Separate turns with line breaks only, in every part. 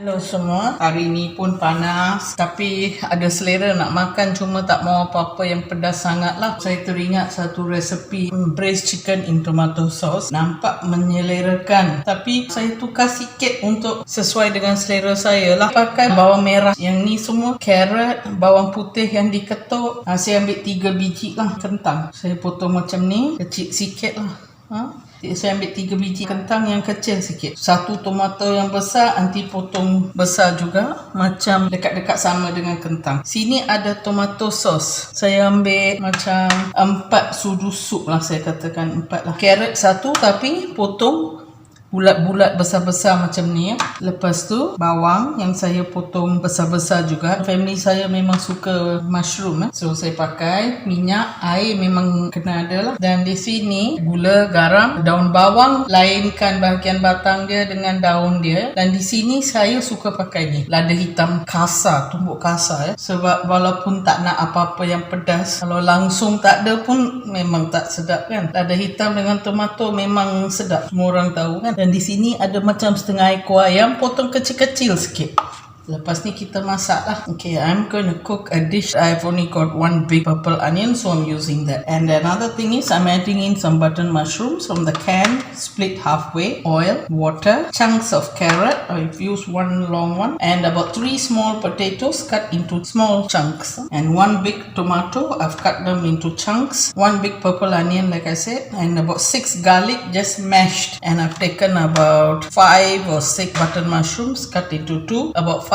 Hello semua, hari ni pun panas tapi ada selera nak makan, cuma tak mau apa-apa yang pedas sangat lah. Saya teringat satu resepi braised chicken in tomato sauce, nampak menyelerakan, tapi saya tukar sikit untuk sesuai dengan selera saya lah. Pakai bawang merah, yang ni semua carrot, bawang putih yang diketuk. Saya ambil 3 biji lah kentang, saya potong macam ni, kecil sikit lah. Saya ambil 3 biji kentang yang kecil sikit. 1 tomato yang besar, nanti potong besar juga, macam dekat-dekat sama dengan kentang. Sini ada tomato sauce, saya ambil macam 4 sudu sup lah, saya katakan 4 lah. Carrot 1 tapi potong bulat-bulat besar-besar macam ni ya. Lepas tu bawang yang saya potong besar-besar juga. Family saya memang suka mushroom so saya pakai minyak, air memang kena ada lah. Dan di sini gula, garam, daun bawang, lainkan bahagian batang dia dengan daun dia. Dan di sini saya suka pakai ni lada hitam kasar, tumbuk kasar ya. Sebab walaupun tak nak apa-apa yang pedas, kalau langsung tak ada pun memang tak sedap kan. Lada hitam dengan tomato memang sedap, semua orang tahu kan. Dan di sini ada macam setengah ekor ayam potong kecil-kecil sikit. Lepas ni kita masak lah. Okay, I'm going to cook a dish. I've only got 1 big purple onion, so I'm using that. And another thing is I'm adding in some button mushrooms from the can, split halfway, oil, water, chunks of carrot, I've used 1 long one, and about 3 small potatoes cut into small chunks. And 1 big tomato, I've cut them into chunks. 1 big purple onion, like I said, and about 6 garlic just mashed. And I've taken about 5 or 6 button mushrooms cut into 2, about 5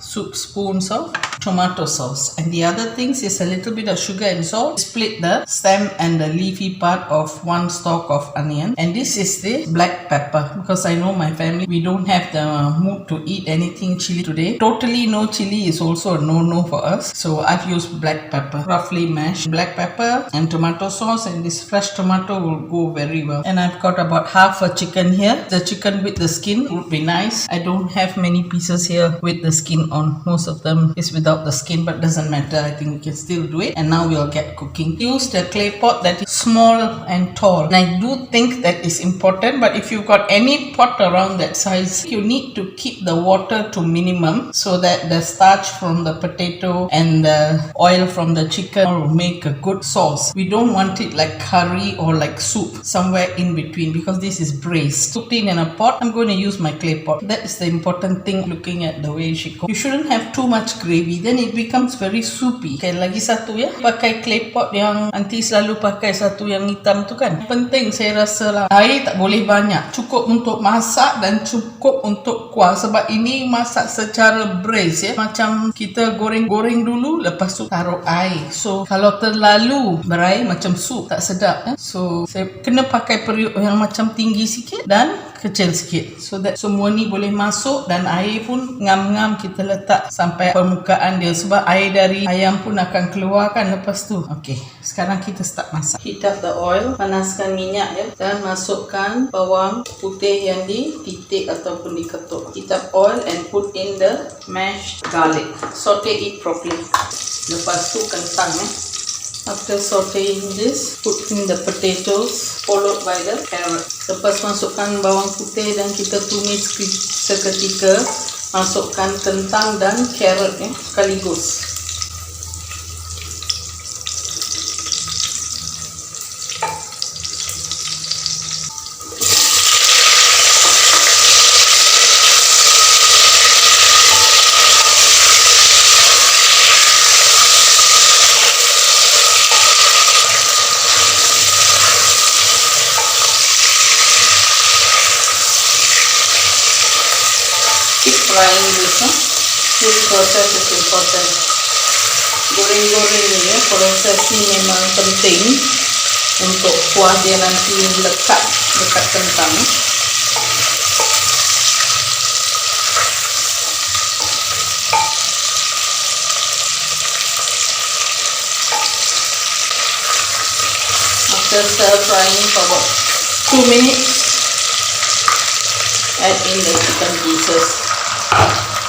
soup spoons of tomato sauce. And the other things is a little bit of sugar and salt. Split the stem and the leafy part of 1 stalk of onion. And this is the black pepper, because I know my family, we don't have the mood to eat anything chili today. Totally no chili is also a no-no for us, so I've used black pepper, roughly mashed black pepper and tomato sauce, and this fresh tomato will go very well. And I've got about half a chicken here. The chicken with the skin would be nice. I don't have many pieces here with the skin on. Most of them is without the skin, but doesn't matter, I think we can still do it. And now we'll get cooking. Use the clay pot that is small and tall, and I do think that is important. But if you've got any pot around that size, you need to keep the water to minimum so that the starch from the potato and the oil from the chicken will make a good sauce. We don't want it like curry or like soup, somewhere in between, because this is braised. Cooked in a pot. I'm going to use my clay pot. That is the important thing looking at the way she cooks. You shouldn't have too much gravy, then it becomes very soupy. Okay, lagi satu ya, pakai clay pot yang aunty selalu pakai, satu yang hitam tu kan. Penting saya rasa lah, air tak boleh banyak, cukup untuk masak dan cukup untuk kuah. Sebab ini masak secara braise ya, macam kita goreng-goreng dulu lepas tu taruh air. So kalau terlalu berair macam sup, tak sedap ya. So saya kena pakai periuk yang macam tinggi sikit dan kecil sikit, so that semua ni boleh masuk, dan air pun ngam-ngam kita letak sampai permukaan dia, sebab air dari ayam pun akan keluar kan lepas tu. Okay, sekarang kita start masak. Heat up the oil, panaskan minyak ya, dan masukkan bawang putih yang dititik ataupun diketuk. Heat up oil and put in the mashed garlic. Saute it properly. Lepas tu kentang ya. After sauteing this, put in the potatoes followed by the carrot. Lepas masukkan bawang putih dan kita tumis seketika, masukkan kentang dan carrot ya, sekaligus. Frying this process is important. Goreng-goreng ni ya, proses ni memang penting untuk kuah dia nanti lekat dekat kentang. After stir frying for about 2 minutes, add in the chicken pieces.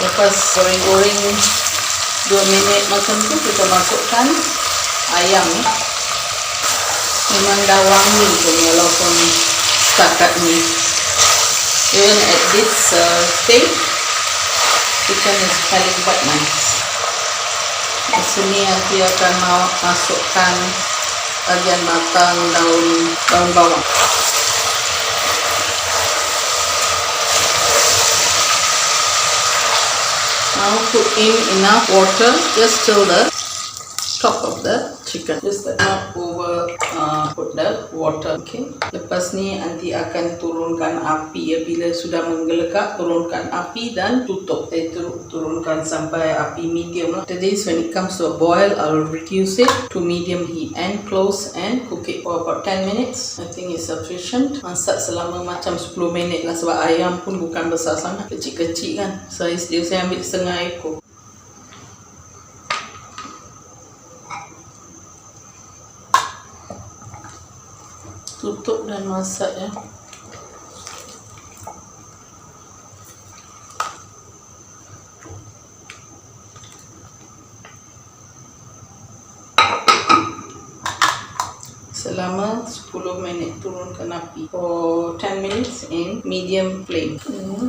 Lepas goreng-goreng 2 minit macam tu, kita masukkan ayam ni. Memang dah wangi pun walaupun setakat ni. Then at this stage, Chicken is smelling quite nice. Di sini nanti akan masukkan bagian batang daun bawang. Now put in enough water just till the top of the chicken. Just not over put the water. Okay. Lepas ni nanti akan turunkan api ya. Bila sudah menggelegak, turunkan api dan tutup. Turunkan sampai api medium. After this, when it comes to a boil, I'll reduce it to medium heat and close and cook it for about 10 minutes. I think it's sufficient. Masak selama macam 10 minit lah sebab ayam pun bukan besar sangat, kecil-kecil kan. Saiz dia saya ambil setengah ekor. Tutup dan masak ya. Selama 10 minit turunkan api. For 10 minutes in medium flame.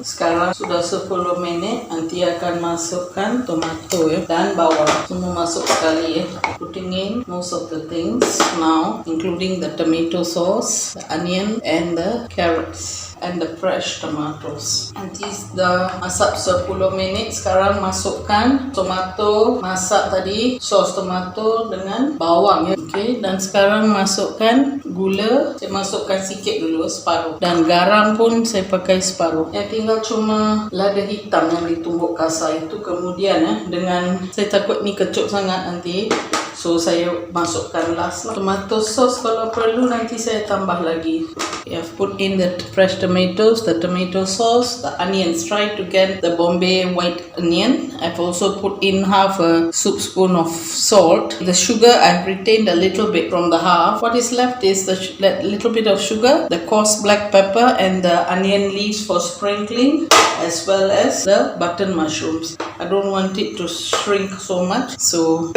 Sekarang sudah 10 minit, nanti akan masukkan tomato ya dan bawang. Semua masuk sekali ya. Putting in most of the things now, including the tomato sauce, the onion and the carrots and the fresh tomatoes. Nanti dah masak 10 minit, sekarang masukkan tomato masak tadi, sos tomato dengan bawang ya. Okay, dan sekarang masukkan gula, saya masukkan sikit dulu, separuh, dan garam pun saya pakai separuh. Yang tinggal cuma lada hitam yang ditumbuk kasar itu kemudian ya, dengan saya takut ni kecut sangat nanti, so saya masukkan last lah. Tomato sauce kalau perlu nanti saya tambah lagi. I've put in the fresh tomatoes, the tomato sauce, the onions. Try to get the Bombay white onion. I've also put in half a soup spoon of salt. The sugar I've retained a little bit from the half. What is left is the little bit of sugar, the coarse black pepper and the onion leaves for sprinkling, as well as the button mushrooms. I don't want it to shrink so much, so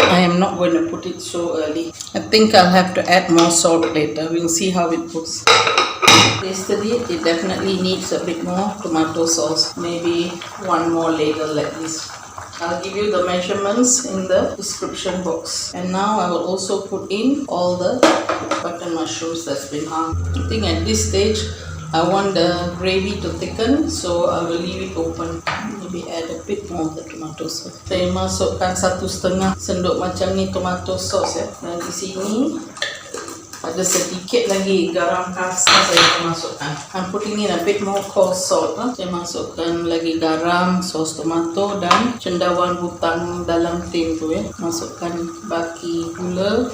I am not going to put it so early. I think I'll have to add more salt later. We'll see how it goes. Tasted it. It definitely needs a bit more tomato sauce. Maybe one more ladle like this. I'll give you the measurements in the description box. And now I will also put in all the button mushrooms that's been hung. I think at this stage I want the gravy to thicken, so I will leave it open. Maybe add a bit more of the tomato sauce. Saya masukkan 1,5 sendok macam ni tomato sauce ya. Dan di sini ada sedikit lagi garam kasar saya masukkan. I'm putting in a bit more coarse salt. Saya masukkan lagi garam, sos tomato dan cendawan butang dalam tin tu ya. Masukkan baki gula.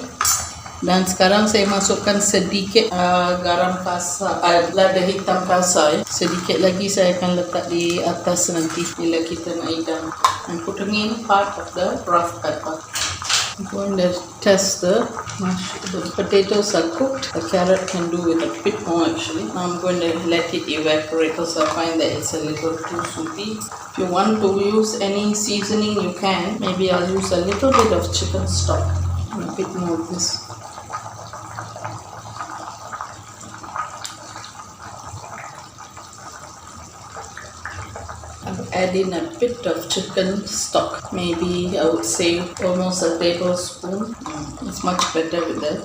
Dan sekarang saya masukkan sedikit garam kasar, lada hitam kasar ya. Sedikit lagi saya akan letak di atas nanti bila kita nak hidang. I'm putting in part of the rough pepper. I'm going to test the potatoes are cooked. The carrot can do with a bit more actually. I'm going to let it evaporate because I find that it's a little too soupy. If you want to use any seasoning you can. Maybe I'll use a little bit of chicken stock and a bit more of this. Add in a bit of chicken stock, maybe I would say almost a tablespoon. It's much better with a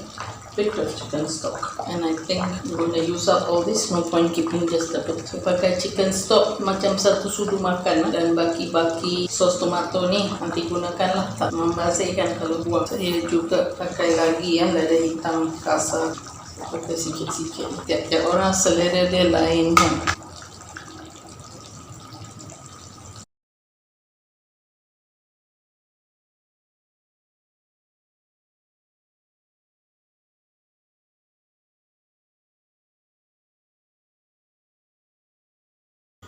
bit of chicken stock. And I think I'm going to use up all this, no point keeping just a bit. So pakai chicken stock macam satu sudu makan dan baki-baki sos tomato ni nanti gunakanlah, tak membazirkan kalau buang. Saya juga pakai lagi ya lada hitam kasar, pakai sikit-sikit. Tiap-tiap orang selera dia lain kan.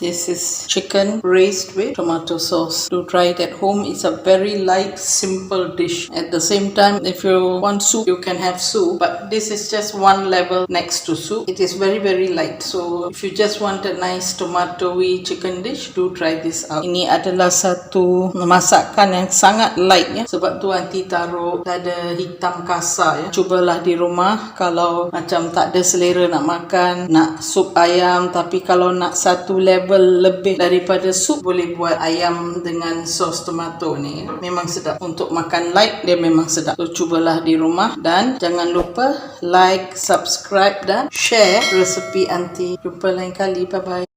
This is chicken braised with tomato sauce. Do try it at home. It's a very light, simple dish. At the same time, if you want soup, you can have soup. But this is just one level next to soup. It is very, very light. So if you just want a nice tomatoey chicken dish, do try this out. Ini adalah satu masakan yang sangat light ya. Sebab tu nanti taruh lada hitam kasar ya. Cubalah di rumah. Kalau macam tak ada selera nak makan, nak sup ayam, tapi kalau nak satu level level lebih daripada sup. Boleh buat ayam dengan sos tomato ni. Memang sedap. Untuk makan light dia memang sedap. So cubalah di rumah dan jangan lupa like, subscribe dan share resepi Aunty. Jumpa lain kali. Bye bye.